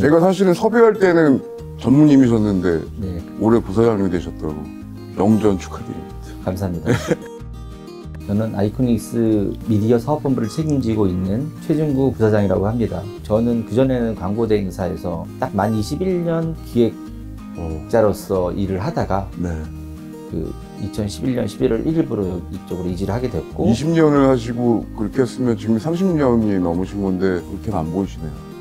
내가 사실은 섭외할 때는 전무님이셨는데 네, 올해 부사장님이 되셨더라고. 명전 축하드립니다. 감사합니다. 저는 아이코닉스 미디어 사업본부를 책임지고 있는 최준구 부사장이라고 합니다. 저는 그전에는 광고 대행사에서 딱 만 21년 기획자로서 일을 하다가 네. 그 2011년 11월 1일부로 이쪽으로 이직을 하게 됐고 20년을 하시고 그렇게 했으면 지금 30년이 넘으신 건데 그렇게는 안 보이시네요.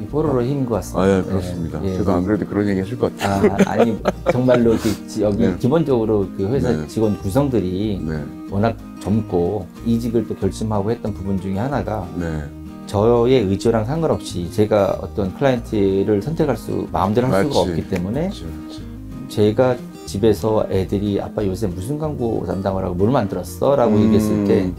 이 뽀로로 힘인 것 같습니다. 아, 예, 그렇습니다. 예, 제가 안 그래도 그런 얘기 하실 것 같아요. 아니 정말로 여기 네. 기본적으로 그 회사 네. 직원 구성들이 네. 워낙 젊고 이직을 또 결심하고 했던 부분 중에 하나가 네. 저의 의지랑 상관없이 제가 어떤 클라이언트를 선택할 마음대로 할 수가 맞지. 없기 때문에 그렇지, 그렇지. 제가 집에서 애들이 아빠 요새 무슨 광고 담당을 하고 뭘 만들었어? 라고 얘기했을 때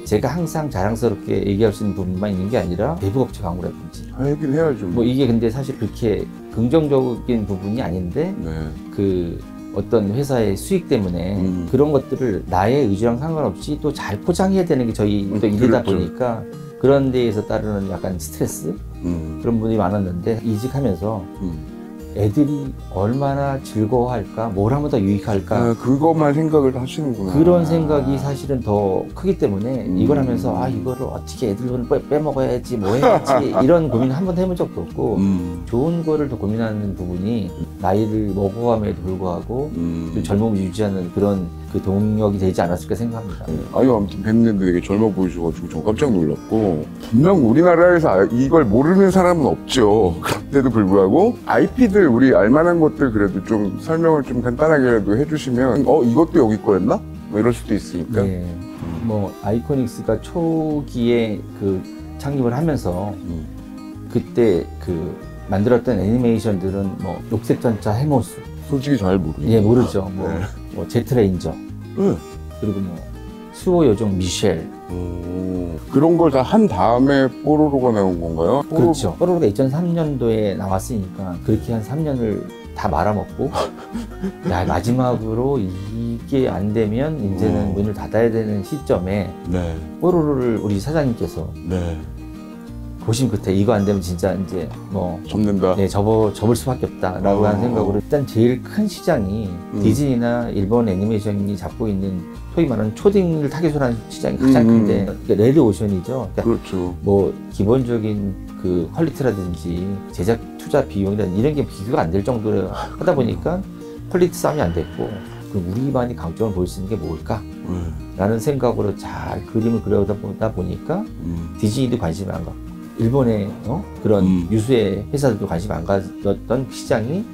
제가 항상 자랑스럽게 얘기할 수 있는 부분만 있는 게 아니라 외부 업체 광고라든지 하긴 해야죠. 뭐 이게 근데 사실 그렇게 긍정적인 부분이 아닌데 네. 그 어떤 회사의 수익 때문에 그런 것들을 나의 의지랑 상관없이 또 잘 포장해야 되는 게 저희 또 일이다 그렇죠. 보니까 그런 데에서 따르는 약간 스트레스 그런 분이 많았는데 이직하면서 애들이 얼마나 즐거워할까, 뭘 하면 더 유익할까 아, 그것만 생각을 하시는구나. 그런 생각이 사실은 더 크기 때문에 이걸 하면서 아 이거를 어떻게 애들 돈을 빼먹어야지 뭐 해야지 이런 고민을 한 번도 해본 적도 없고 좋은 거를 더 고민하는 부분이 나이를 먹어감에도 불구하고 좀 젊음을 유지하는 그런 그 동력이 되지 않았을까 생각합니다. 아유, 아무튼 뵀는데 되게 젊어 보이셔가지고 전 깜짝 놀랐고 분명 우리나라에서 이걸 모르는 사람은 없죠. 그런데도 불구하고 IP들 우리 알만한 것들 그래도 좀 설명을 좀 간단하게라도 해주시면 이것도 여기 거였나? 뭐 이럴 수도 있으니까. 네. 뭐 아이코닉스가 초기에 그 창립을 하면서 그때 그 만들었던 애니메이션들은 뭐 녹색전차 해모수 솔직히 잘 모르겠어요. 예 모르죠. 뭐, 네. 뭐 제트레인저 네. 그리고 뭐 수호요정 미셸 그런 걸 다 한 다음에 뽀로로가 나온 건가요? 그렇죠. 뽀로로가 2003년도에 나왔으니까 그렇게 한 3년을 다 말아먹고 야 마지막으로 이게 안 되면 이제는 문을 닫아야 되는 시점에 네. 뽀로로를 우리 사장님께서 네. 보신 끝에 이거 안 되면 진짜 이제 뭐 접는다. 네, 접을 수밖에 없다라고 하는 생각으로 일단 제일 큰 시장이 디즈니나 일본 애니메이션이 잡고 있는 소위 말하는 초딩을 타깃으로 하는 시장이 가장 큰데 그러니까 레드 오션이죠. 그러니까 그렇죠. 뭐 기본적인 그 퀄리티라든지 제작 투자 비용이라든지 이런 게 비교가 안 될 정도로 하다 보니까 퀄리티 싸움이 안 됐고 그럼 우리만이 강점을 보일 수 있는 게 뭘까? 라는 생각으로 잘 그림을 그려다 보니까 디즈니도 관심이 안 갖고 일본의 그런 유수의 회사들도 관심 안 가졌던 시장이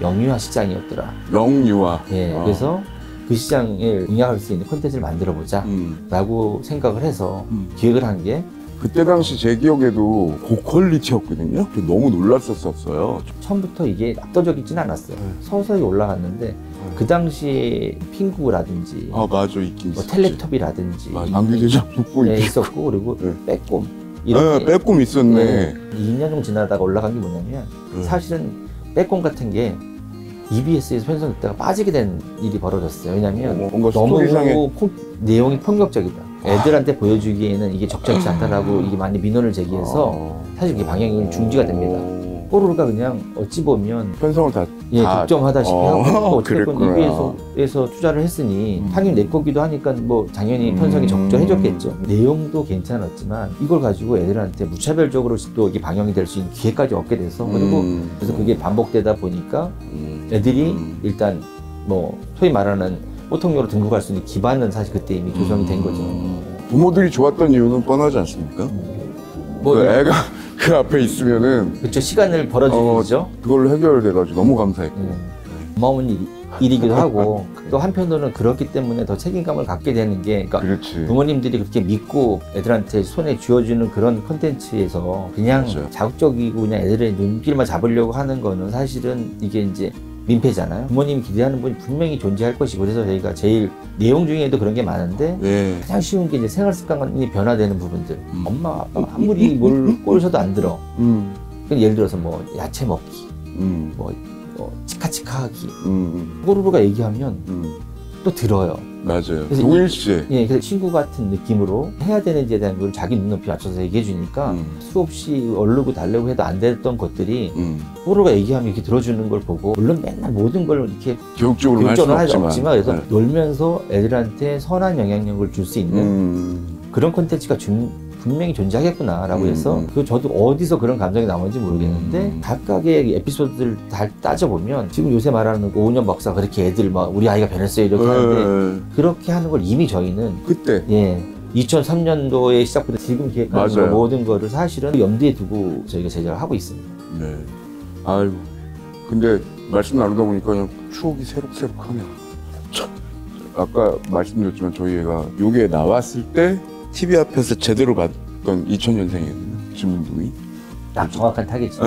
영유아 시장이었더라. 영유아. 예, 그래서 그 시장을 공략할 수 있는 콘텐츠를 만들어보자 라고 생각을 해서 기획을 한 게 그때 당시 제 기억에도 고퀄리티였거든요. 너무 놀랐었어요. 처음부터 이게 압도적이진 않았어요. 서서히 올라갔는데 그 당시에 핑구라든지 아 맞아 있긴 뭐 있었지. 텔레톱이라든지 방귀대장 붙고 예, 있었고 그리고 네. 빼꼼 네, 빼꼼 있었네. 2년 정도 지나다가 올라간 게 뭐냐면 사실은 빼꼼 같은 게 EBS에서 편성됐다가 빠지게 된 일이 벌어졌어요. 왜냐면 뭔가 너무 스토리상에 내용이 폭력적이다. 애들한테 보여주기에는 이게 적절치 않다라고 이게 많이 민원을 제기해서 사실 이게 방영이 중지가 됩니다. 뽀로로가 그냥 어찌 보면 편성을 다 독점하다시피 하고 어쨌든 그랬구나. EBS에서 투자를 했으니 당연히 내 거기도 하니까 뭐 당연히 편성이 적절해졌겠죠. 내용도 괜찮았지만 이걸 가지고 애들한테 무차별적으로 또 이게 방영이 될 수 있는 기회까지 얻게 돼서 그리고 그래서 그게 반복되다 보니까 애들이 일단 뭐 소위 말하는 보통료로 등록할 수 있는 기반은 사실 그때 이미 조성이 된 거죠. 부모들이 좋았던 이유는 뻔하지 않습니까? 뭐 그 애가 그 앞에 있으면은 그렇죠. 시간을 벌어주는 거죠. 그걸로 해결돼가지고 너무 감사했고. 고마운 일이기도 하고 또 한편으로는 그렇기 때문에 더 책임감을 갖게 되는 게 그러니까 그렇지. 부모님들이 그렇게 믿고 애들한테 손에 쥐어주는 그런 컨텐츠에서 그냥 맞아요. 자극적이고 그냥 애들의 눈길만 잡으려고 하는 거는 사실은 이게 이제 민폐잖아요. 부모님이 기대하는 분이 분명히 존재할 것이고 그래서 저희가 제일 내용 중에도 그런 게 많은데 네. 가장 쉬운 게 이제 생활 습관이 변화되는 부분들. 엄마 아빠 아무리 뭘 꼬셔도 안 들어. 예를 들어서 뭐 야채 먹기, 뭐 치카치카 하기. 뽀로로가 얘기하면 또 들어요. 맞아요. 그래서 동일시에. 예, 그래서 친구 같은 느낌으로 해야 되는지에 대한 걸 자기 눈높이 맞춰서 얘기해 주니까 수없이 얼르고 달래고 해도 안 됐던 것들이 뽀로로가 얘기하면 이렇게 들어주는 걸 보고, 물론 맨날 모든 걸 이렇게 교육적으로 할 수는 할 수 없지만. 없지만 그래서 네. 놀면서 애들한테 선한 영향력을 줄 수 있는 그런 콘텐츠가 분명히 존재하겠구나라고 해서 그 저도 어디서 그런 감정이 나오는지 모르겠는데 각각의 에피소드를 다 따져보면 지금 요새 말하는 5년 박사 그렇게 애들 막 우리 아이가 변했어요 이렇게 하는데 그렇게 하는 걸 이미 저희는 그때. 예 2003년도에 시작부터 지금 기획하는 맞아요. 모든 거를 사실은 염두에 두고 저희가 제작을 하고 있습니다. 네. 아이고. 근데 말씀 나누다 보니까 그냥 추억이 새록새록하네요. 참. 아까 말씀드렸지만 저희 애가 요게 나왔을 때 TV 앞에서 제대로 봤던 2000년생이거든요. 진문동이. 딱 정확한 타겟이죠.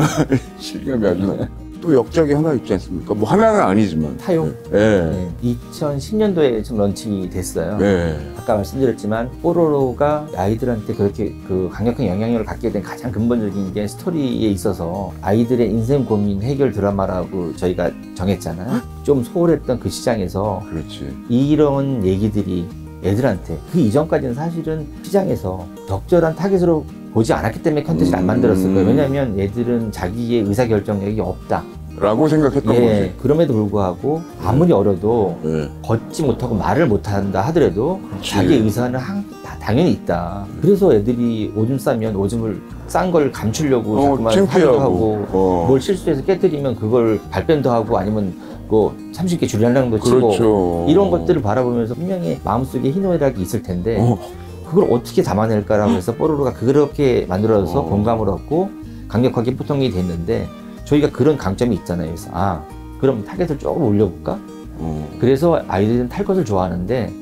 실감이 아주 나요. 또 역작이 하나 있지 않습니까? 뭐 하나는 아니지만. 타용. 네. 네. 2010년도에 좀 런칭이 됐어요. 네. 아까 말씀드렸지만 뽀로로가 아이들한테 그렇게 그 강력한 영향력을 갖게 된 가장 근본적인 게 스토리에 있어서 아이들의 인생 고민 해결 드라마라고 저희가 정했잖아요. 좀 소홀했던 그 시장에서 그렇지. 이런 얘기들이 애들한테 그 이전까지는 사실은 시장에서 적절한 타겟으로 보지 않았기 때문에 컨텐츠를 안 만들었을 거예요. 왜냐하면 애들은 자기의 의사결정력이 없다. 라고 생각했던 거지. 그럼에도 불구하고 아무리 어려도 네. 걷지 못하고 말을 못한다 하더라도 그렇지. 자기의 의사는 당연히 있다. 그래서 애들이 오줌 싸면 오줌을 싼 걸 감추려고 자꾸만 창피하고. 하기도 하고 뭘 실수해서 깨뜨리면 그걸 발뺌도 하고 아니면 그 30개 줄량량도 치고 그렇죠. 이런 것들을 바라보면서 분명히 마음속에 희노애락이 있을 텐데 그걸 어떻게 담아낼까라고 해서 뽀로로가 그렇게 만들어서 공감을 얻고 강력하게 포통이 됐는데 저희가 그런 강점이 있잖아요. 그래서 그럼 타겟을 조금 올려볼까? 그래서 아이들은 탈 것을 좋아하는데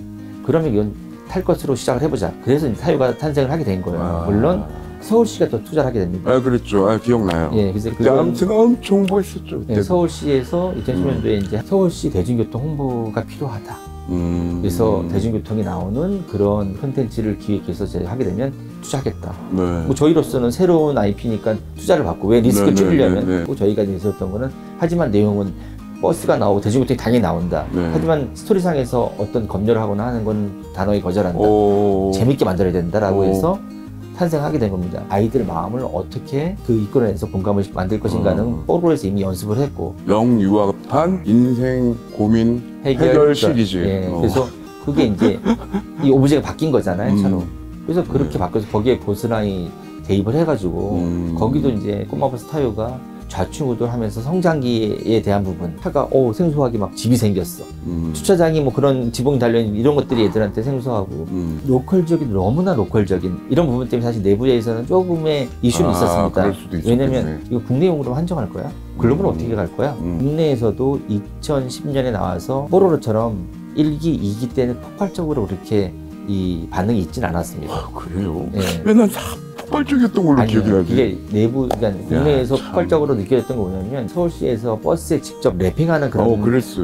그러면 이건 탈 것으로 시작을 해보자. 그래서 이제 타요가 탄생을 하게 된 거예요. 물론 서울시가 또 투자를 하게 됩니다. 그랬죠. 기억나요. 예, 그래서 그때 아무튼 엄청 홍보했었죠. 예, 서울시에서 2010년도에 이제 서울시 대중교통 홍보가 필요하다. 그래서 대중교통이 나오는 그런 콘텐츠를 기획해서 제가 하게 되면 투자하겠다. 네. 뭐 저희로서는 새로운 IP니까 투자를 받고 왜 리스크를 줄이려면 또 저희가 있었던 거는 하지만 내용은 버스가 나오고 대중교통이 당연히 나온다. 하지만 스토리상에서 어떤 검열을 하거나 하는 건 단호히 거절한다. 재밌게 만들어야 된다라고 해서 탄생하게 된 겁니다. 아이들 마음을 어떻게 그 이끌어내서 공감을 만들 것인가는 뽀로로에서 이미 연습을 했고 명유학판 인생 고민 해결 시리즈. 예, 그래서 그게 이제 이 오브제가 바뀐 거잖아요, 차로. 그래서 그렇게 바꿔서 거기에 고스란히 대입을 해가지고 거기도 이제 꼬마버스 타요가 좌충우돌하면서 성장기에 대한 부분 차가 생소하게 막 집이 생겼어. 주차장이 뭐 그런 지붕이 달려있는 이런 것들이 애들한테 생소하고 로컬적인 너무나 로컬적인 이런 부분 때문에 사실 내부에서는 조금의 이슈는 있었습니다. 그럴 수도 왜냐면 이거 국내용으로 한정할 거야? 글로벌은 어떻게 갈 거야? 국내에서도 2010년에 나와서 뽀로로처럼 1기, 2기 때는 폭발적으로 그렇게 이 반응이 있진 않았습니다. 그래요? 네. 왜난 폭발적이었던 걸로 기억이 나지? 그게 내부, 그러니까 국내에서 폭발적으로 느껴졌던 거 뭐냐면 서울시에서 버스에 직접 랩핑하는 그런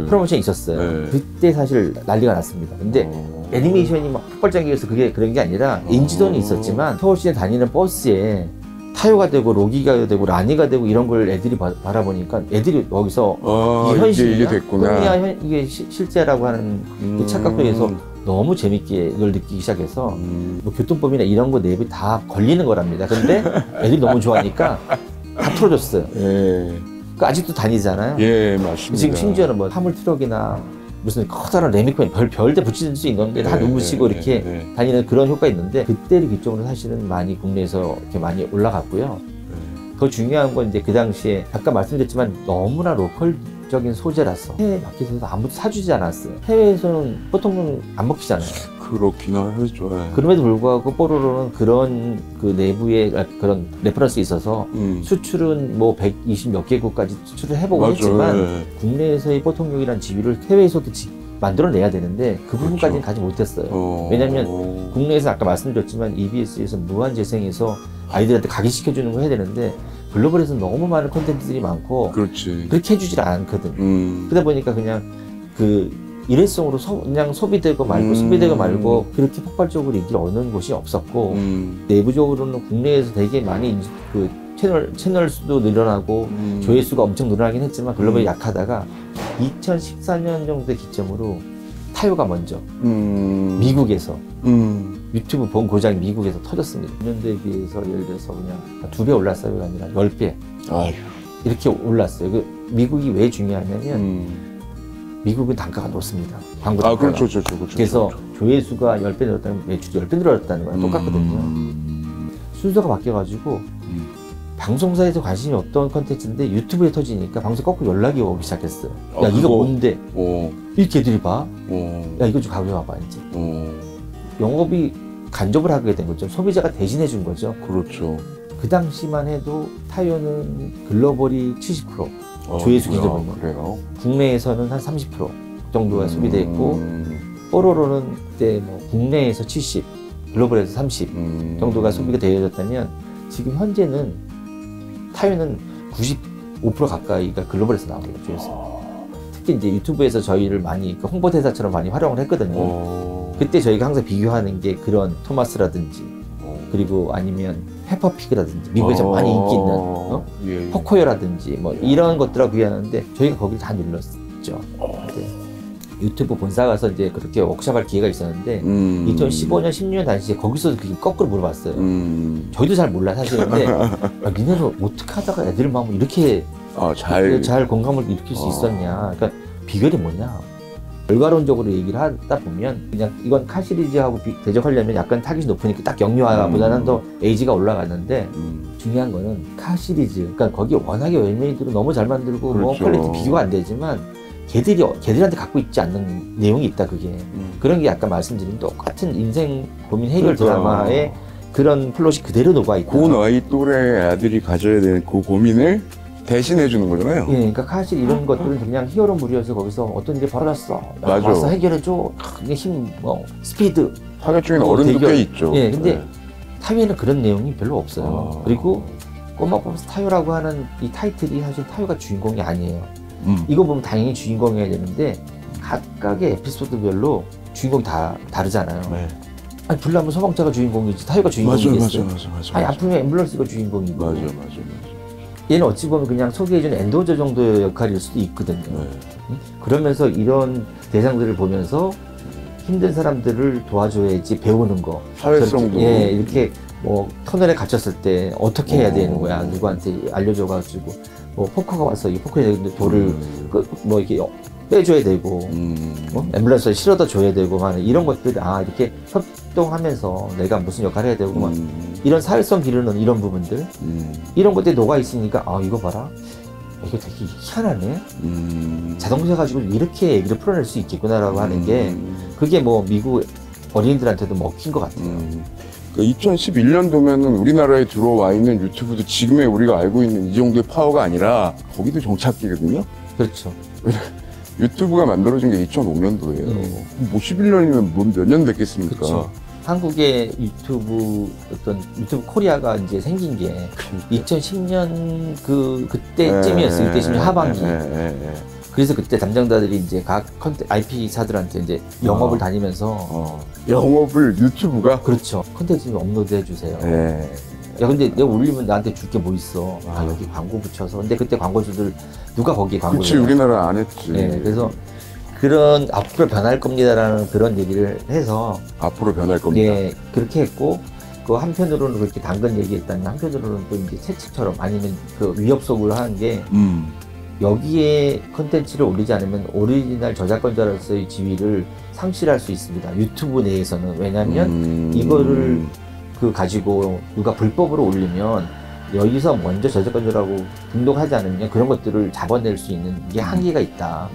프로모션이 있었어요. 그때 사실 난리가 났습니다. 근데 애니메이션이 막 폭발적이어서 그게 그런 게 아니라 인지도는 있었지만 서울시에 다니는 버스에 타요가 되고 로기가 되고 라니가 되고 이런 걸 애들이 바라보니까 애들이 여기서 이 현실이야? 이게 됐구나. 이게 실제라고 하는 그 착각도 해서 너무 재밌게 이걸 느끼기 시작해서 뭐 교통법이나 이런 거 내부 다 걸리는 거랍니다. 근데 애들이 너무 좋아하니까 다 풀어줬어요. 그 아직도 다니잖아요. 예, 맞습니다. 지금 심지어는 뭐 화물 트럭이나 무슨 커다란 레미콘 별대 붙일 수 있는 건데 다 눈부시고 이렇게 다니는 그런 효과 있는데 그때를 기점으로 사실은 많이 국내에서 이렇게 많이 올라갔고요. 더 중요한 건 이제 그 당시에 아까 말씀드렸지만 너무나 로컬적인 소재라서 해외 마켓에서 아무도 사주지 않았어요. 해외에서는 보통 안 먹히잖아요. 그렇긴 하죠. 그럼에도 불구하고 뽀로로는 그런 그 내부에 그런 레퍼런스가 있어서 수출은 뭐 120 몇 개국까지 수출을 해보고 했지만 국내에서의 보통용이라는 지위를 해외에서도 만들어내야 되는데 그 부분까지는 가지 못했어요. 왜냐하면 국내에서 아까 말씀드렸지만 EBS에서 무한재생해서 아이들한테 각인시켜주는 거 해야 되는데 글로벌에서 너무 많은 콘텐츠들이 많고 그렇게 해주질 않거든. 그러다 보니까 그냥 그 일회성으로 그냥 소비되고 말고 그렇게 폭발적으로 인기를 얻는 곳이 없었고 내부적으로는 국내에서 되게 많이 그 채널 수도 늘어나고 조회수가 엄청 늘어나긴 했지만 글로벌이 약하다가 2014년 정도의 기점으로 타요가 먼저 미국에서 유튜브 본 고장이 미국에서 터졌습니다. 2년도에 비해서 예를 들어서 그냥 2배 올랐어요가 아니라 10배 아휴. 이렇게 올랐어요. 미국이 왜 중요하냐면 미국은 단가가 높습니다. 광고 아, 단가가. 그렇죠. 그래서 조회수가 10배 늘었다면 매출이 10배 늘었다는 거랑 똑같거든요. 순서가 바뀌어가지고 방송사에서 관심이 없던 컨텐츠인데 유튜브에 터지니까 방송 거꾸로 연락이 오기 시작했어요. 야, 이거 뭔데? 이렇게 애들이 봐. 야, 이거 좀 가져와봐, 이제. 영업이 간접을 하게 된 거죠. 소비자가 대신해 준 거죠. 그렇죠. 그 당시만 해도 타요는 글로벌이 70%, 조회수 기준으로. 그래요? 국내에서는 한 30% 정도가 소비돼 있고, 뽀로로는 그때 뭐 국내에서 70, 글로벌에서 30 정도가 소비가 되어졌다면, 지금 현재는 타요는 95% 가까이가 글로벌에서 나오게 조회수. 특히 이제 유튜브에서 저희를 많이 홍보대사처럼 많이 활용을 했거든요. 그때 저희가 항상 비교하는 게 그런 토마스라든지, 그리고 아니면 페퍼피그라든지, 미국에 좀 많이 인기 있는 예. 포코요라든지 뭐 이런 것들하고 비교하는데 저희가 거기를 다 눌렀죠. 유튜브 본사 가서 이제 그렇게 워크숍할 기회가 있었는데 2015년 16년 당시에 거기서 그게 거꾸로 물어봤어요. 저희도 잘 몰라 사실. 근데 야, 니네는 어떻게 하다가 애들 마음을 이렇게 잘 공감을 일으킬 수 있었냐. 그러니까 비결이 뭐냐. 결과론적으로 얘기를 하다 보면 그냥 이건 카 시리즈하고 대적하려면 약간 타깃이 높으니까 딱 영유아보다는 더 에이지가 올라갔는데 중요한 거는 카 시리즈. 그러니까 거기 워낙에 웰메이드로 너무 잘 만들고 그렇죠. 뭐 퀄리티 비교가 안 되지만 걔들한테 갖고 있지 않는 내용이 있다, 그게. 그런 게 아까 말씀드린 똑같은 인생 고민 해결 드라마의 그런 플롯이 그대로 녹아있다. 그 나이 또래 아들이 가져야 되는 그 고민을 대신해 주는 거잖아요. 예, 그러니까 사실 이런 것들은 그냥 히어로 무리여서 거기서 어떤 일이 벌어졌어. 맞아. 와서 해결해줘. 그게 스피드. 타겟 중에는 어른도 대결. 꽤 있죠. 예, 근데 타요에는 그런 내용이 별로 없어요. 그리고 꼬마범스 타요라고 하는 이 타이틀이 사실 타요가 주인공이 아니에요. 이거 보면 당연히 주인공이어야 되는데 각각의 에피소드별로 주인공이 다 다르잖아요. 네. 아니 불나면 소방차가 주인공이지 타요가 주인공이겠어요? 맞아. 아니 아프면 앰뷸런스가 주인공이고. 맞아. 얘는 어찌 보면 그냥 소개해준 엔도저 정도의 역할일 수도 있거든요. 그러면서 이런 대상들을 보면서 힘든 사람들을 도와줘야지 배우는 거. 사회성도. 예, 이렇게 뭐 터널에 갇혔을 때 어떻게 해야 되는 거야. 누구한테 알려줘가지고. 뭐 포커가 왔어. 이 포커에 돌을 뭐 이렇게 빼줘야 되고, 앰뷸런스를 실어다 줘야 되고 하는 이런 것들, 이렇게 협동하면서 내가 무슨 역할을 해야 되고, 막 이런 사회성 기르는 이런 부분들, 이런 것들이 녹아 있으니까, 이거 봐라. 이거 되게 희한하네. 자동차 가지고 이렇게 얘기를 풀어낼 수 있겠구나라고 하는 게, 그게 뭐 미국 어린이들한테도 먹힌 것 같아요. 2011년도면은 우리나라에 들어와 있는 유튜브도 지금의 우리가 알고 있는 이 정도의 파워가 아니라 거기도 정착기거든요. 그렇죠. 유튜브가 만들어진 게 2005년도예요. 뭐 11년이면 몇 년 됐겠습니까? 그렇죠. 한국의 유튜브 코리아가 이제 생긴 게 2010년 그때쯤이었어요. 2010년 하반기. 그래서 그때 담당자들이 이제 각 IP사들한테 이제 영업을 다니면서 영업을 유튜브가? 그렇죠. 컨텐츠 좀 업로드 해주세요. 야 근데 내가 올리면 나한테 줄 게 뭐 있어. 여기 광고 붙여서. 근데 그때 광고주들 누가 거기에 광고를 그치, 우리나라 안 했지. 그래서 그런 앞으로 변할 겁니다라는 그런 얘기를 해서 앞으로 변할 겁니다. 그렇게 했고 그 한편으로는 그렇게 당근 얘기했다면 한편으로는 또 이제 채찍처럼 아니면 그 위협 속으로 하는 게 여기에 컨텐츠를 올리지 않으면 오리지널 저작권자로서의 지위를 상실할 수 있습니다. 유튜브 내에서는. 왜냐하면 이거를 가지고 누가 불법으로 올리면 여기서 먼저 저작권자라고 등록하지 않으면 그런 것들을 잡아낼 수 있는 이게 한계가 있다.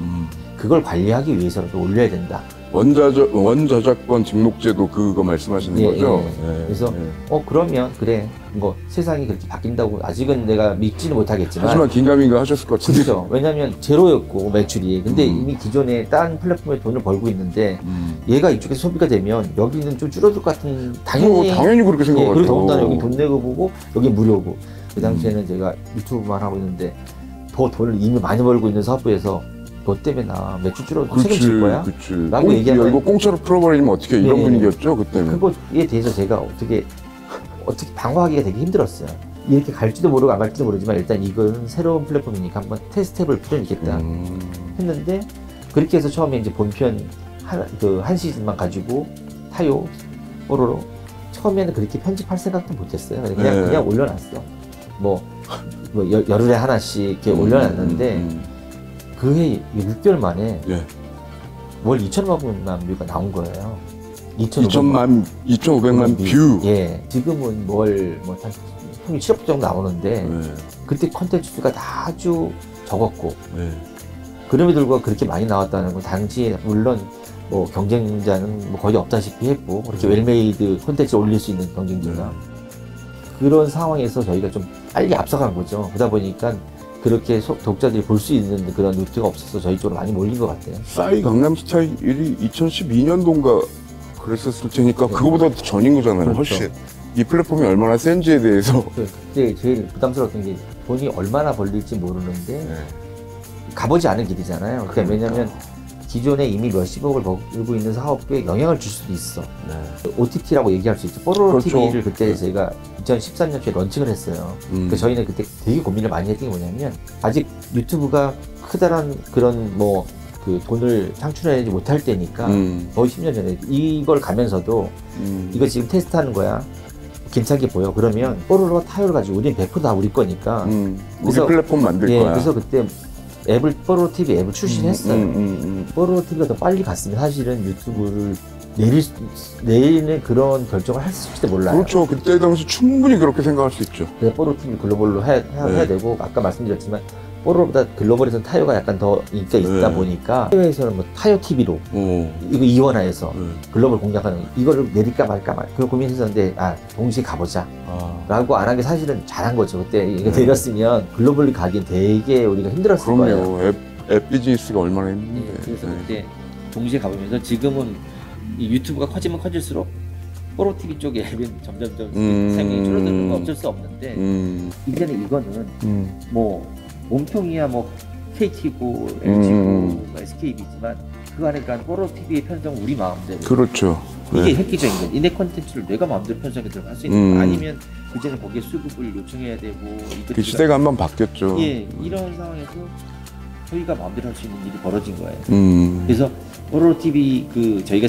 그걸 관리하기 위해서라도 올려야 된다. 원저작권 등록제도 그거 말씀하시는 거죠? 그래서 그러면 그래 뭐 세상이 그렇게 바뀐다고 아직은 내가 믿지는 못하겠지만 하지만 긴가민가 하셨을 것 같은데. 그렇죠. 왜냐하면 제로였고 매출이. 근데 이미 기존에 다른 플랫폼에 돈을 벌고 있는데 얘가 이쪽에서 소비가 되면 여기는 좀 줄어들 것 같은 당연히 그렇게 생각하죠. 그리고 더군다나 여기 돈 내고 보고 여기 무료고. 그 당시에는 제가 유튜브만 하고 있는데 더 돈을 이미 많이 벌고 있는 사업부에서 너 때문에 나 매출 줄어도 책임질 거야? 라고 얘기하면 이거 공짜로 풀어버리면 어떻게 이런 분위기였죠 그때는. 그거에 대해서 제가 어떻게 방어하기가 되게 힘들었어요. 이렇게 갈지도 모르고 안 갈지도 모르지만 일단 이건 새로운 플랫폼이니까 한번 테스트 해볼 필요는 있겠다 했는데 그렇게 해서 처음에 이제 본편 한 시즌만 가지고 타요, 뽀로로. 처음에는 그렇게 편집할 생각도 못했어요. 그냥 올려놨어. 뭐 열흘에 하나씩 이렇게 올려놨는데 그해 6개월 만에 월 2천만 뷰가 나온 거예요. 2,500만 뷰. 예, 지금은 월 평균 7억 정도 나오는데 그때 컨텐츠 수가 아주 적었고 그럼에도 불구하고 그렇게 많이 나왔다는 건 당시에 물론 뭐 경쟁자는 뭐 거의 없다시피 했고 그렇게 웰메이드 콘텐츠 올릴 수 있는 경쟁자가 그런 상황에서 저희가 좀 빨리 앞서간 거죠. 그러다 보니까 그렇게 독자들이 볼 수 있는 그런 루트가 없어서 저희 쪽으로 많이 몰린 것 같아요. 싸이 강남스타일이 2012년도인가 그랬었을 테니까 그거보다 더 전인 거잖아요. 그렇죠. 훨씬 이 플랫폼이 얼마나 센지에 대해서 그때 제일 부담스러웠던 게 돈이 얼마나 벌릴지 모르는데 가보지 않은 길이잖아요. 그러니까 왜냐면 기존에 이미 몇십억을 벌고 있는 사업에 영향을 줄 수도 있어. OTT라고 얘기할 수 있죠. 뽀로로 그렇죠. TV를 그때 제가 2013년도에 런칭을 했어요. 그래서 저희는 그때 되게 고민을 많이 했던 게 뭐냐면 아직 유튜브가 크다란 그런 그 돈을 창출해내지 못할 때니까 거의 10년 전에 이걸 가면서도 이거 지금 테스트하는 거야. 괜찮게 보여. 그러면 뽀로로가 타요를 가지고 우리는 100% 다 우리 거니까. 우리 플랫폼 만들 거야. 그래서 그때 뽀로로 TV 앱을 출시했어요. 뽀로로 TV가 더 빨리 갔으면 사실은 유튜브를 내리는 그런 결정을 했을지도 몰라요. 그렇죠. 그때 당시 충분히 그렇게 생각할 수 있죠. 그래서 뽀로로 TV 글로벌로 해야 되고 아까 말씀드렸지만 뽀로로보다 글로벌에서는 타요가 약간 더 인기가 있다 보니까 해외에서는 뭐 타요 TV로 이거 이원화해서 글로벌 공략하는 이거를 내릴까 말까 그 고민했었는데 동시에 가보자 라고 안 한 게 사실은 잘한 거죠. 그때 이거 내렸으면 글로벌리 가긴 되게 우리가 힘들었을 거예요. 그럼요. 앱 비즈니스가 얼마나 힘든데. 그래서 그때 동시에 가보면서 지금은 이 유튜브가 커지면 커질수록 뽀로 TV 쪽의 앱은 점점점 사용량이 줄어드는 건 어쩔 수 없는데 이제는 이거는 뭐 몸통이야 뭐 KT고 LG고 SKB지만 그 안에 간 뽀로 TV의 편성 우리 마음대로. 그렇죠. 이게 획기적인 거예요. 이내 콘텐츠를 내가 마음대로 편성해 들어갈 수 있는 거 아니면 그제는 거기에 수급을 요청해야 되고 그 시대가 한번 바뀌었죠. 예, 이런 상황에서 저희가 마음대로 할 수 있는 일이 벌어진 거예요. 그래서 뽀로로 TV 저희가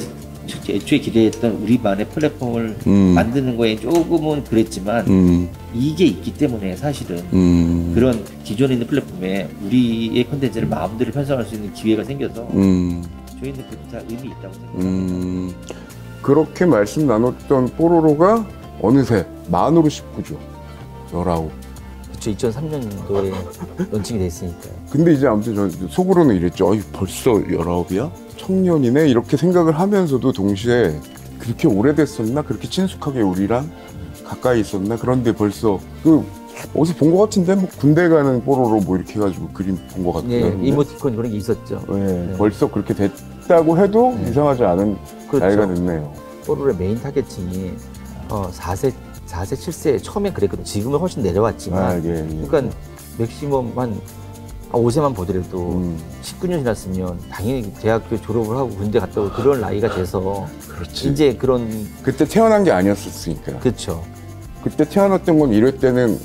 애초에 기대했던 우리만의 플랫폼을 만드는 거에 조금은 그랬지만 이게 있기 때문에 사실은 그런 기존에 있는 플랫폼에 우리의 콘텐츠를 마음대로 편성할 수 있는 기회가 생겨서 저희는 그게 다 의미 있다고 생각합니다. 그렇게 말씀 나눴던 뽀로로가 어느새 만으로 19죠. 19. 그쵸, 2003년도에 런칭이 됐으니까요. 근데 이제 아무튼 저 속으로는 이랬죠. 벌써 19이야? 청년이네? 이렇게 생각을 하면서도 동시에 그렇게 오래됐었나? 그렇게 친숙하게 우리랑 가까이 있었나? 그런데 벌써 어디서 본 것 같은데? 뭐 군대 가는 뽀로로 뭐 이렇게 해가지고 그림 본 것 같은데. 네, 이모티콘 그런 게 있었죠. 네, 벌써 그렇게 됐다고 해도 이상하지 않은 나이가 됐네요. 뽀로로의 메인 타겟층이 4세, 7세 처음에 그랬거든요. 지금은 훨씬 내려왔지만 그러니까 맥시멈 한 5세만 보더라도 19년 지났으면 당연히 대학교 졸업을 하고 군대 갔다 오고 그런 나이가 돼서 그렇지. 이제 그런 그때 태어난 게 아니었으니까. 그렇죠. 그때 태어났던 건 1회 때는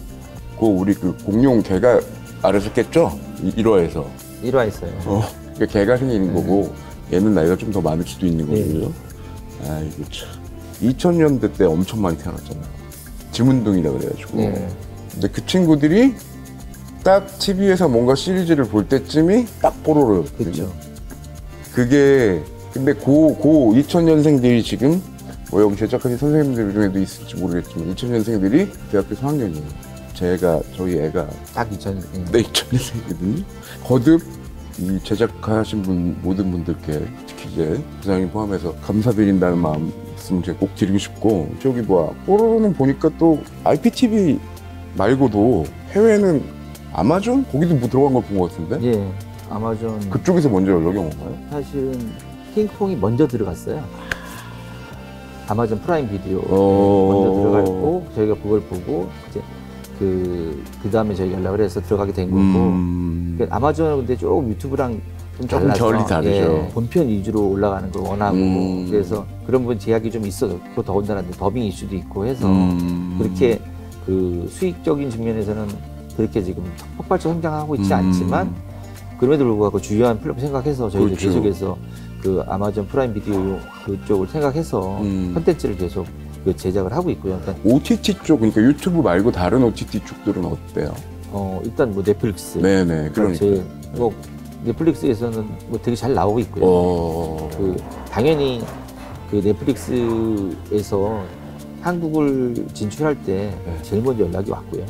우리 공룡 개가 알아서 깼죠? 1화에서. 1화했어요. 그러니까 개가 생기는 거고 얘는 나이가 좀 더 많을 수도 있는 거고요. 아이고 참. 2000년대 때 엄청 많이 태어났잖아요. 지문둥이라 그래가지고. 근데 그 친구들이 딱 TV에서 뭔가 시리즈를 볼 때쯤이 딱 뽀로로였거든요. 그렇죠. 그게 근데 2000년생들이 지금 뭐 여기 제작하신 선생님들 중에도 있을지 모르겠지만 2000년생들이 대학교 4학년이에요. 저희 애가 딱 2000년. 네, 2000년생이거든요. 거듭 이 제작하신 모든 분들께 특히 이제 부장님 포함해서 감사드린다는 말씀 제가 꼭 드리고 싶고 저기 뽀로로는 보니까 또 IPTV 말고도 해외는 아마존? 거기도 뭐 들어간 걸 본 것 같은데? 예, 아마존. 그쪽에서 먼저 연락이 온 건가요? 사실은 핑퐁이 먼저 들어갔어요. 아마존 프라임 비디오 먼저 들어갔고 저희가 그걸 보고 이제 그 다음에 저희 연락을 해서 들어가게 된 거고. 그러니까 아마존은 근데 조금 유튜브랑 좀 조금 달라서 결이 다르죠. 본편 위주로 올라가는 걸 원하고 그래서 그런 부분 제약이 좀 있어졌고 더군다나 더빙 이슈도 있고 해서 그렇게 수익적인 측면에서는 그렇게 지금 폭발적 성장하고 있지 않지만 그럼에도 불구하고 주요한 플랫폼 생각해서 저희도 그렇죠. 계속해서 그 아마존 프라임 비디오 그쪽을 생각해서 콘텐츠를 계속 그 제작을 하고 있고요. 그러니까 OTT 쪽, 그러니까 유튜브 말고 다른 OTT 쪽들은 어때요? 일단 뭐 넷플릭스. 네네. 그러니까. 뭐 넷플릭스에서는 뭐 되게 잘 나오고 있고요. 그 당연히 그 넷플릭스에서 한국을 진출할 때 제일 먼저 연락이 왔고요.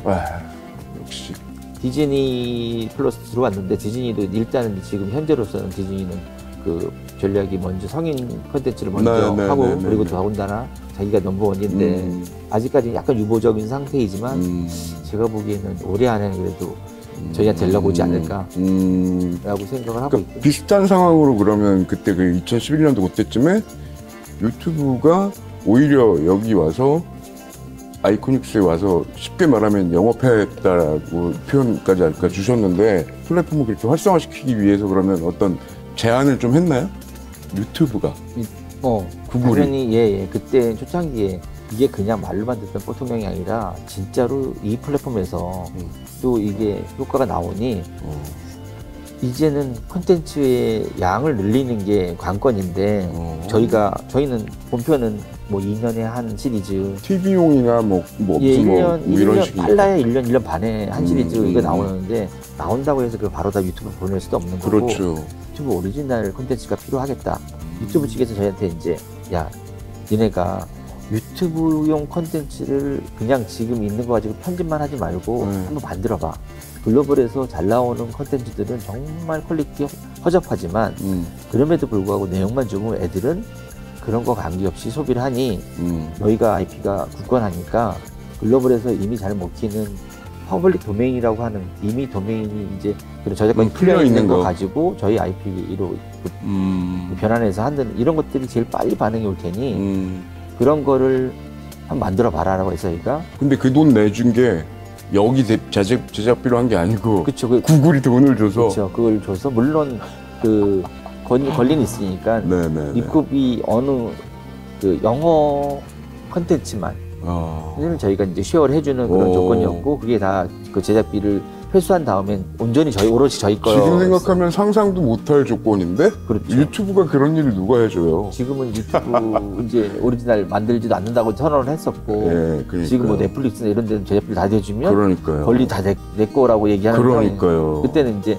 역시. 디즈니 플러스 들어왔는데 디즈니도 일단은 지금 현재로서는 디즈니는 그 전략이 먼저 성인 콘텐츠를 먼저 하고 그리고 더군다나 자기가 넘버원인데 아직까지 약간 유보적인 상태이지만 제가 보기에는 올해 안에는 그래도 저희한테 연락 오지 않을까라고 생각을 하고 그러니까 있고 비슷한 상황으로 그러면 그때 그 2011년도 그때쯤에 유튜브가 오히려 여기 와서 아이코닉스에 와서 쉽게 말하면 영업했다라고 표현까지 아까 주셨는데 플랫폼을 그렇게 활성화시키기 위해서 그러면 어떤 제안을 좀 했나요? 유튜브가? 구글이? 당연히 그때 초창기에 이게 그냥 말로만 듣던 보통령이 아니라 진짜로 이 플랫폼에서 또 이게 효과가 나오니 이제는 콘텐츠의 양을 늘리는 게 관건인데 저희는 본편은 뭐 2년에 한 시리즈 TV용이나 뭐 1년 이런 식이니까. 빨라야 1년 반에 한 시리즈가 나오는데 나온다고 해서 그걸 바로 다 유튜브 보낼 수도 없는 거고 그렇죠. 유튜브 오리지널 콘텐츠가 필요하겠다. 유튜브 측에서 저희한테 이제 야 니네가 유튜브용 콘텐츠를 그냥 지금 있는 거 가지고 편집만 하지 말고 한번 만들어봐. 글로벌에서 잘 나오는 콘텐츠들은 정말 퀄리티 허접하지만 그럼에도 불구하고 내용만 주면 애들은 그런 거 관계없이 소비를 하니 너희가 IP가 굳건하니까 글로벌에서 이미 잘 먹히는 퍼블릭 도메인이라고 하는 이미 도메인이 이제 그런 저작권이 풀려 있는 거 가지고 저희 IP로 변환해서 하는 이런 것들이 제일 빨리 반응이 올 테니 그런 거를 한번 만들어 봐라라고 해서 저희가 근데 그 돈 내준 게 여기 제작비로 한 게 아니고 그쵸, 구글이 돈을 줘서 그렇죠. 그걸 줘서 물론 그 권리는 있으니까 리쿱이 어느 그 영어 컨텐츠만 저희가 이제 쉐어를 해주는 그런 조건이었고 그게 다 그 제작비를 회수한 다음엔 온전히 오롯이 저희 거. 지금 생각하면 상상도 못할 조건인데 그렇죠. 유튜브가 그런 일을 누가 해줘요? 지금은 유튜브 이제 오리지널 만들지도 않는다고 선언을 했었고 지금 뭐 넷플릭스나 이런 데는 제작비를 다 대주면 권리 다 내 거라고 얘기하는 거예요. 그때는 이제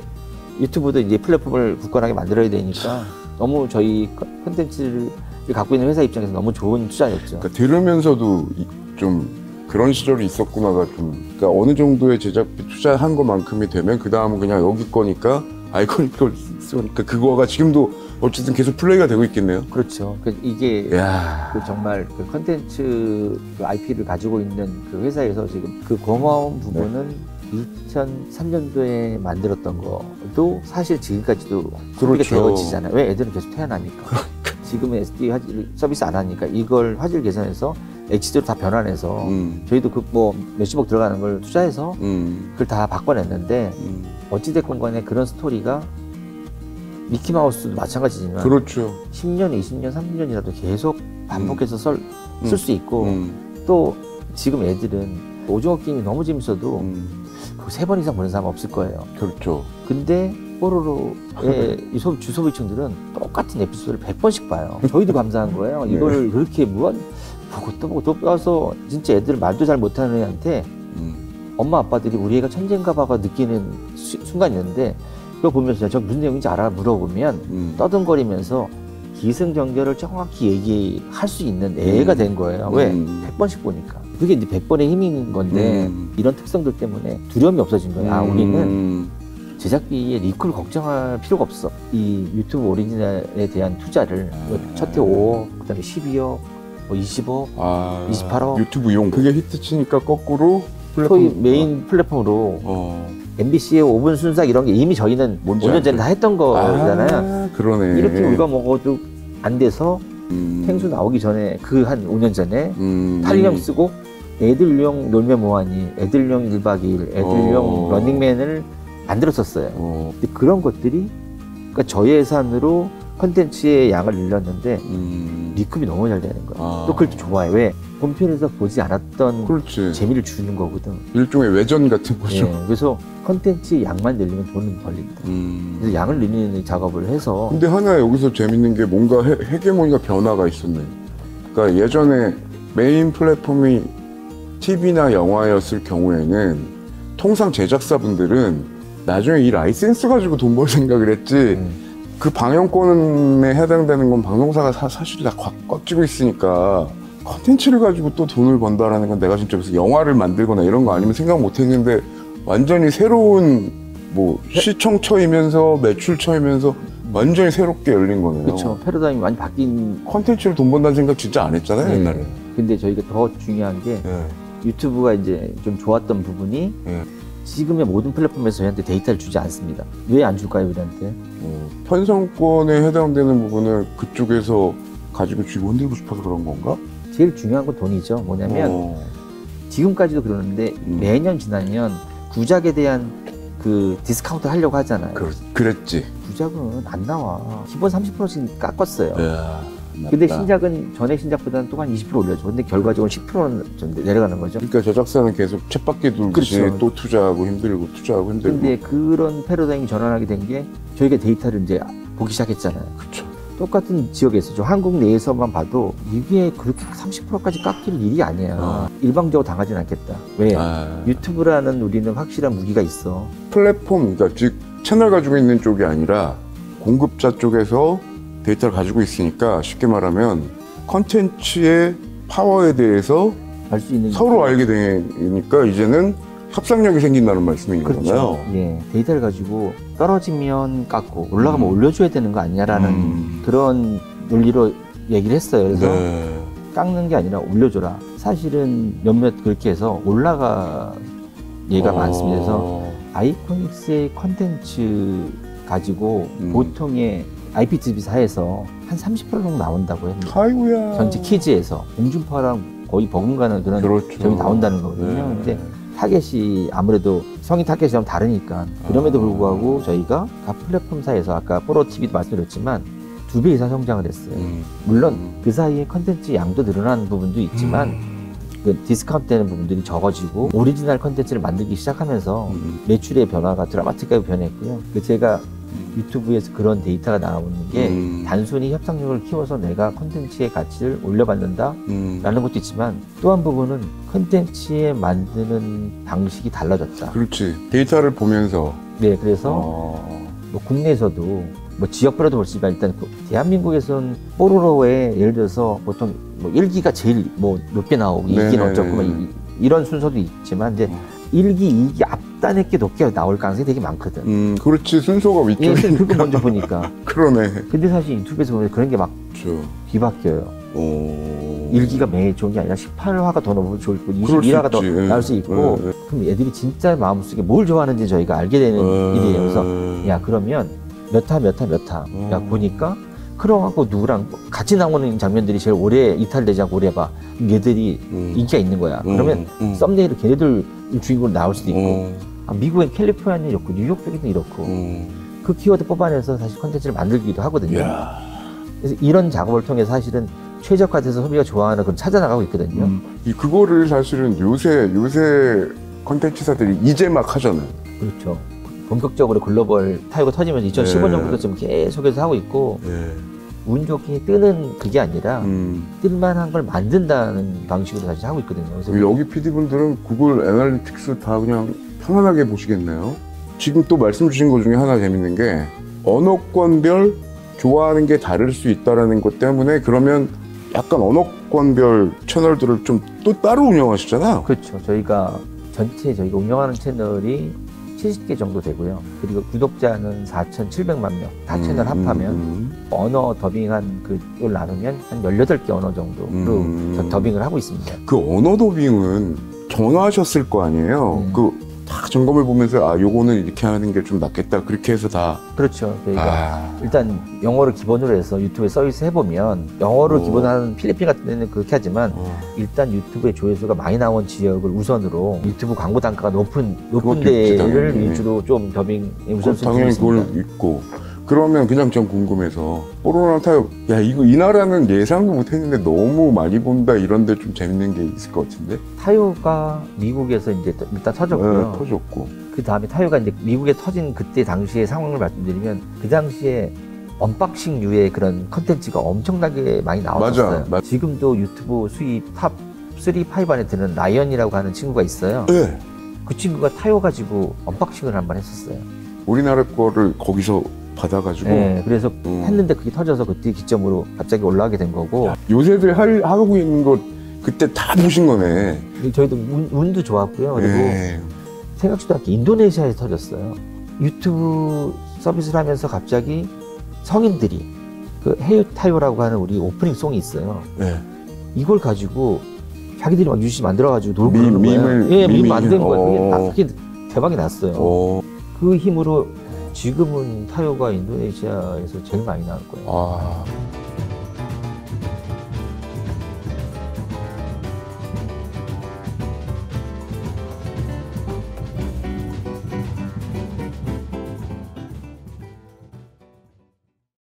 유튜브도 이제 플랫폼을 굳건하게 만들어야 되니까 너무 저희 콘텐츠를 갖고 있는 회사 입장에서 너무 좋은 투자였죠. 그러니까 들으면서도 좀 그런 시절이 있었구나가 그러니까 어느 정도의 제작비 투자한 것만큼이 되면 그 다음은 그냥 여기 거니까 아이코닉 걸 쓰니까 그거가 지금도 어쨌든 계속 플레이가 되고 있겠네요. 그렇죠. 이게 그 정말 그 컨텐츠 그 IP를 가지고 있는 그 회사에서 지금 그 고마운 부분은 2003년도에 만들었던 것도 사실 지금까지도 소비가 되어지잖아요. 왜 애들은 계속 태어나니까. 지금은 SD 화질 서비스 안 하니까 이걸 화질 개선해서 HD로 다 변환해서 저희도 그 뭐 몇십억 들어가는 걸 투자해서 그걸 다 바꿔냈는데 어찌됐건 간에 그런 스토리가 미키마우스도 마찬가지지만 10년, 20년, 30년이라도 계속 반복해서 쓸 수 있고 또 지금 애들은 오징어 게임이 너무 재밌어도 그거 3번 이상 보는 사람 없을 거예요. 근데 뽀로로의 이 주소비층들은 똑같은 에피소드를 100번씩 봐요. 저희도 감사한 거예요. 이걸 그렇게 보고 또 보고 또 봐서 진짜 애들 말도 잘 못하는 애한테 엄마 아빠들이 우리 애가 천재인가 봐가 느끼는 순간이 있는데 그거 보면서 저 무슨 내용인지 알아 물어보면 떠듬거리면서 기승전결을 정확히 얘기할 수 있는 애가 된 거예요. 왜? 100번씩 보니까. 그게 이제 100번의 힘인 건데 이런 특성들 때문에 두려움이 없어진 거예요. 우리는 제작비에 리콜 걱정할 필요가 없어. 이 유튜브 오리지널에 대한 투자를 첫해 5억, 그 다음에 12억, 뭐 20억, 28억. 유튜브용. 그게 히트치니까 거꾸로 소위 메인 플랫폼으로 MBC의 5분 순삭 이런 게 이미 저희는 5년 전에 다 했던 거잖아요. 그러네. 이렇게 우리가 먹어도 안 돼서 탱수 나오기 전에 그 한 5년 전에 탈령 쓰고 애들용 놀면 뭐하니, 애들용 1박 2일, 애들용 런닝맨을 만들었었어요. 근데 그런 것들이 그러니까 저예산으로 콘텐츠의 양을 늘렸는데 리쿱이 너무 잘 되는 거예요. 또 그걸 또 좋아해. 왜? 본편에서 보지 않았던 그렇지. 재미를 주는 거거든. 일종의 외전 같은 거죠. 예, 그래서 컨텐츠 양만 늘리면 돈은 벌립니다. 그래서 양을 늘리는 작업을 해서 근데 하나 여기서 재밌는 게 뭔가 헤게모니가 변화가 있었네. 그러니까 예전에 메인 플랫폼이 TV나 영화였을 경우에는 통상 제작사분들은 나중에 이 라이센스 가지고 돈 벌 생각을 했지 그 방영권에 해당되는 건 방송사가 사실 다 꽉 쥐고 있으니까 컨텐츠를 가지고 또 돈을 번다라는 건 내가 진짜 그래서 영화를 만들거나 이런 거 아니면 생각 못 했는데 완전히 새로운 뭐 시청처이면서 매출처이면서 완전히 새롭게 열린 거네요. 그렇죠. 패러다임이 많이 바뀐. 컨텐츠를 돈 번다는 생각 진짜 안 했잖아요, 네. 옛날에. 근데 저희가 더 중요한 게 예. 유튜브가 이제 좀 좋았던 부분이 예. 지금의 모든 플랫폼에서 저희한테 데이터를 주지 않습니다. 왜 안 줄까요, 우리한테? 편성권에 해당되는 부분을 그쪽에서 가지고 쥐고 흔들고 싶어서 그런 건가? 제일 중요한 건 돈이죠. 뭐냐면 지금까지도 그러는데 매년 지나면 구작에 대한 그 디스카운트 하려고 하잖아요. 그랬지. 구작은 안 나와. 기본 30%씩 깎았어요. 야, 근데 맞다. 신작은 전액 신작보다는 또 한 20% 올려줘. 근데 결과적으로 10%는 좀 내려가는 거죠. 그러니까 제작사는 계속 쳇바퀴 돌듯이 그렇죠. 또 투자하고 힘들고 투자하고 힘들고. 근데 그런 패러다임이 전환하게 된 게 저희가 데이터를 이제 보기 시작했잖아요. 그렇죠. 똑같은 지역에서 저 한국 내에서만 봐도 이게 그렇게 30%까지 깎일 일이 아니야. 일방적으로 당하진 않겠다. 왜? 유튜브라는 우리는 확실한 무기가 있어. 플랫폼, 그러니까 즉 채널 가지고 있는 쪽이 아니라 공급자 쪽에서 데이터를 가지고 있으니까 쉽게 말하면 컨텐츠의 파워에 대해서 알 수 있는 서로 알게 되니까 이제는 협상력이 생긴다는 말씀인 거잖아요. 예, 데이터를 가지고 떨어지면 깎고 올라가면 올려줘야 되는 거 아니냐라는 그런 논리로 얘기를 했어요. 그래서 깎는 게 아니라 올려줘라. 사실은 몇몇 그렇게 해서 올라가 얘가 많습니다. 그래서 아이코닉스의 컨텐츠 가지고 보통의 IPTV사에서 한 30% 정도 나온다고 합니다. 아이고야. 전체 키즈에서 공중파랑 거의 버금가는 그런 그렇죠. 점이 나온다는 거거든요. 네. 근데 타겟이 아무래도 성인 타겟이 좀 다르니까 그럼에도 불구하고 저희가 각 플랫폼사에서 아까 포로TV도 말씀드렸지만 2배 이상 성장을 했어요. 물론 그 사이에 컨텐츠 양도 늘어나는 부분도 있지만 그 디스카운트 되는 부분들이 적어지고 오리지널 컨텐츠를 만들기 시작하면서 매출의 변화가 드라마틱하게 변했고요. 제가 유튜브에서 그런 데이터가 나오는 게 단순히 협상력을 키워서 내가 컨텐츠의 가치를 올려받는다 라는 것도 있지만 또 한 부분은 컨텐츠에 만드는 방식이 달라졌다. 그렇지. 데이터를 보면서. 네, 그래서 뭐 국내에서도 뭐 지역별로도 볼 수 있지만 일단 대한민국에서는 뽀로로에 예를 들어서 보통 뭐 1기가 제일 뭐 높게 나오고 2기는 어쩌고 막 이런 순서도 있지만 이제 1기, 2기 앞단에 게 높게 나올 가능성이 되게 많거든. 그렇지. 순서가 위쪽이니까. 예, 그거 먼저 보니까. 그러네. 근데 사실 유튜브에서 보면 그런 게 막 그렇죠. 뒤바뀌어요. 1기가 매일 좋은 게 아니라 18화가 더 너무 좋을 거고 21화가 더 나올 수 있고 그럼 애들이 진짜 마음속에 뭘 좋아하는지 저희가 알게 되는 일이에요. 그래서 야 그러면 몇 화 야 보니까 크롱하고 누구랑 같이 나오는 장면들이 제일 오래 이탈되지 않고 오래 봐. 얘들이 인기가 있는 거야. 그러면 썸네일을 걔네들 주인공으로 나올 수도 있고 미국엔 캘리포니아는 이렇고 뉴욕 쪽에는 이렇고 그 키워드 뽑아내서 사실 컨텐츠를 만들기도 하거든요. 그래서 이런 작업을 통해 사실은 최적화돼서 소비가 좋아하는 걸 찾아나가고 있거든요. 그거를 사실은 요새 컨텐츠사들이 이제 막 하잖아요. 그렇죠. 본격적으로 글로벌 타이거 터지면서 2015년부터 지금 계속해서 하고 있고 운 좋게 뜨는 그게 아니라 뜰만한 걸 만든다는 방식으로 사실 하고 있거든요. 그래서 여기 PD분들은 구글 애널리틱스 다 그냥 편안하게 보시겠네요. 지금 또 말씀 주신 것 중에 하나 재밌는 게 언어권별 좋아하는 게 다를 수 있다는 것 때문에 그러면 약간 언어권별 채널들을 좀 또 따로 운영하시잖아요. 그렇죠. 저희가 운영하는 채널이 70개 정도 되고요. 그리고 구독자는 4,700만 명. 다 채널 합하면 언어 더빙한 그걸 나누면 한 18개 언어 정도로 더빙을 하고 있습니다. 그 언어 더빙은 전화하셨을 거 아니에요? 다 점검을 보면서 요거는 이렇게 하는 게 좀 낫겠다 그렇게 해서 다 그렇죠. 저희가 일단 영어를 기본으로 해서 유튜브에 서비스 해보면 영어를 기본으로 하는 필리핀 같은 데는 그렇게 하지만 일단 유튜브의 조회수가 많이 나온 지역을 우선으로 유튜브 광고 단가가 높은 데를 위주로 좀 더빙 우선순위 당연히 있습니다. 그걸 있고 그러면 그냥 좀 궁금해서 코로나 타요. 야 이거 이 나라는 예상도 못했는데 너무 많이 본다 이런데 좀 재밌는 게 있을 것 같은데. 타요가 미국에서 이제 일단 터졌고요. 네, 터졌고. 그 다음에 타요가 이제 미국에 터진 그때 당시의 상황을 말씀드리면 그 당시에 언박싱류의 그런 컨텐츠가 엄청나게 많이 나왔었어요. 맞아. 지금도 유튜브 수입 탑 3, 5 안에 드는 라이언이라고 하는 친구가 있어요. 네. 그 친구가 타요 가지고 언박싱을 한번 했었어요. 우리나라 거를 거기서 받아가지고. 네, 그래서 했는데 그게 터져서 그때 기점으로 갑자기 올라가게 된 거고. 요새들 하고 있는 거 그때 다 보신 거네. 저희도 운도 좋았고요. 그리고 네. 생각지도 않게 인도네시아에서 터졌어요. 유튜브 서비스를 하면서 갑자기 성인들이 그 헤이 타요라고 하는 우리 오프닝 송이 있어요. 네. 이걸 가지고 자기들이 막 유시 만들어가지고 놀고 밈, 그러는 거예요. 예, 밈 밈이- 만드는 거예요. 그게, 어. 그게 대박이 났어요. 그 힘으로 지금은 타요가 인도네시아에서 제일 많이 나올 거예요. 아.